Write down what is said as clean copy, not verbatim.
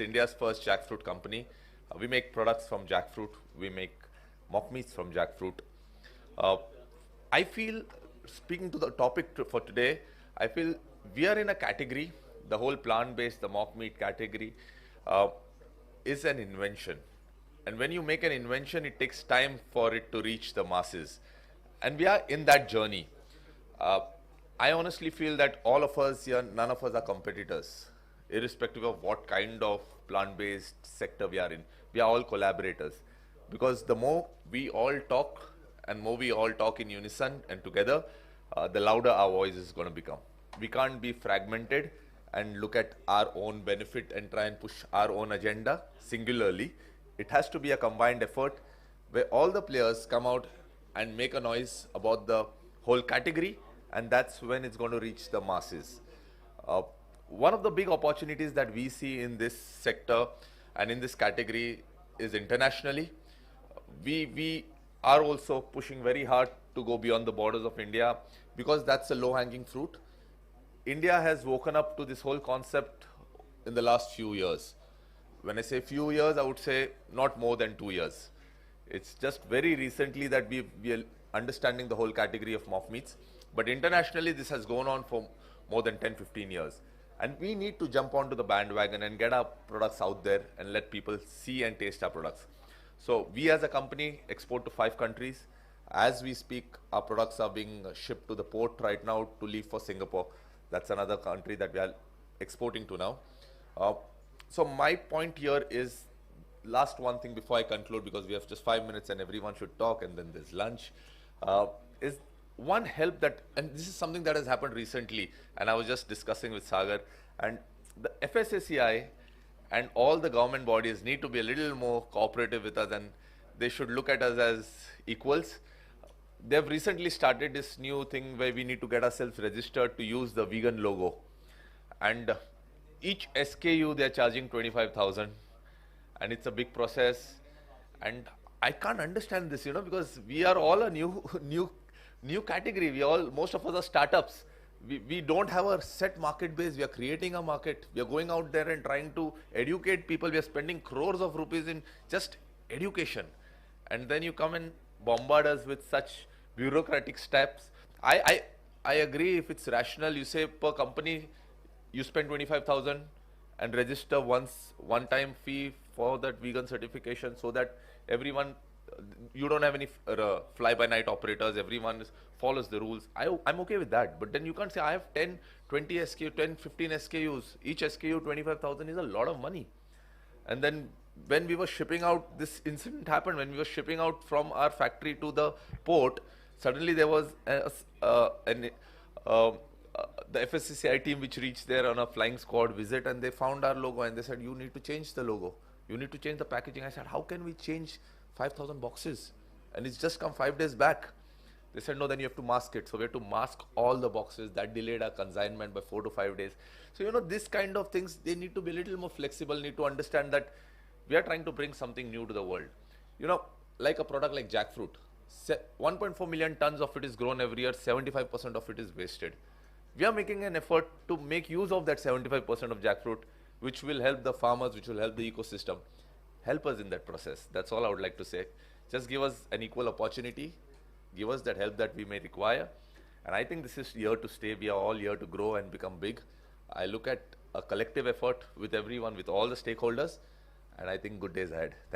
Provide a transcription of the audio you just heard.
India's first jackfruit company. We make products from jackfruit. We make mock meats from jackfruit. Uh, I feel, speaking to the topic for today, I feel we are in a category, the whole plant-based, the mock meat category, uh, is an invention. And when you make an invention, it takes time for it to reach the masses. And we are in that journey. Uh, I honestly feel that all of us here, none of us are competitors, irrespective of what kind of plant-based sector we are in. We are all collaborators. Because the more we all talk and more we all talk in unison and together, the louder our voice is going to become. We can't be fragmented and look at our own benefit and try and push our own agenda singularly. It has to be a combined effort where all the players come out and make a noise about the whole category, and that's when it's going to reach the masses. Uh, One of the big opportunities that we see in this sector and in this category is internationally. We are also pushing very hard to go beyond the borders of India because that's a low-hanging fruit. India has woken up to this whole concept in the last few years. When I say few years, I would say not more than 2 years. It's just very recently that we are understanding the whole category of mock meats. But internationally, this has gone on for more than 10-15 years. And we need to jump onto the bandwagon and get our products out there and let people see and taste our products. So we as a company export to 5 countries. As we speak, our products are being shipped to the port right now to leave for Singapore. That's another country that we are exporting to now. Uh, so my point here is, last one thing before I conclude, because we have just 5 minutes and everyone should talk and then there's lunch, is one help that, and this is something that has happened recently, and I was just discussing with Sagar, and the FSSAI and all the government bodies need to be a little more cooperative with us, and they should look at us as equals. They've recently started this new thing where we need to get ourselves registered to use the vegan logo, and each SKU they're charging 25,000, and it's a big process. And I can't understand this, because we are all a new new category. Most of us are startups. We don't have a set market base. We are creating a market. We are going out there and trying to educate people. We are spending crores of rupees in just education, and then you come and bombard us with such bureaucratic steps. I agree, if it's rational, you say per company you spend 25,000 and register one time fee for that vegan certification, so that everyone, you don't have any fly-by-night operators, everyone follows the rules. I'm okay with that, but then you can't say I have 10, 20 SKU, 10, 15 SKUs, each SKU 25,000 is a lot of money. And then when we were shipping out, this incident happened when we were shipping out from our factory to the port. Suddenly there was the FSCCI team which reached there on a flying squad visit, and they found our logo and they said, you need to change the logo, you need to change the packaging. I said, how can we change 5,000 boxes? And it's just come 5 days back. They said, no, then you have to mask it. So we have to mask all the boxes. That delayed our consignment by 4 to 5 days. So, this kind of things, they need to be a little more flexible, need to understand that we are trying to bring something new to the world. Like a product like jackfruit, 1.4 million tons of it is grown every year, 75% of it is wasted. We are making an effort to make use of that 75% of jackfruit, which will help the farmers, which will help the ecosystem. Help us in that process. That's all I would like to say. Just give us an equal opportunity. Give us that help that we may require. And I think this is here to stay. We are all here to grow and become big. I look at a collective effort with everyone, with all the stakeholders, and I think good days ahead. Thank you.